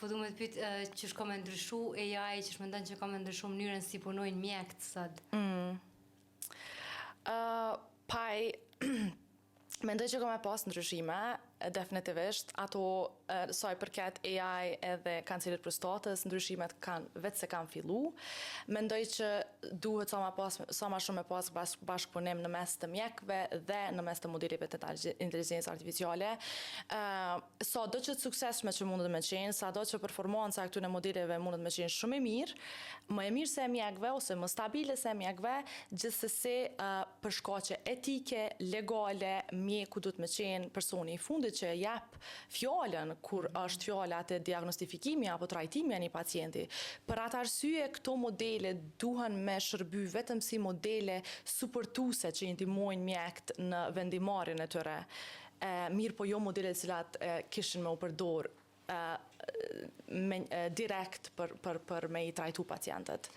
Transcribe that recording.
Po du me të pytë që shko me ndryshu AI, që shmendon që ka me ndryshu mënyrën si punojnë mjekët sot? Mendoj që ka me pas ndryshime, definitivisht. Ato, sa i përket AI edhe kancerit prostatës, ndryshimet vetë se kanë fillu. Mendoj që duhet sa ma shumë me pas bashkëpunim në mes të mjekëve dhe në mes të modeleve të inteligencë artificiale. Sa do që të suksesshme që mundet me qenë, sa do që performanca e këtyre modeleve mundet me qenë shumë e mirë, më e mirë se e mjekëve, ose më stabile se e mjekëve, gjithsesi për shkaqe etike, legale, mjeku duhet me qenë personi i fundit që jep fjallën kur është fjalla të diagnostifikimi apo trajtimi e një pacienti. Për atë arsye, këto modele duhen me shërby vetëm si modele supportuese që i ndihmojnë mjekët në vendimarrjen e tyre. Mirë po jo modele cilat kishin me u përdor direkt për me i trajtu pacientët.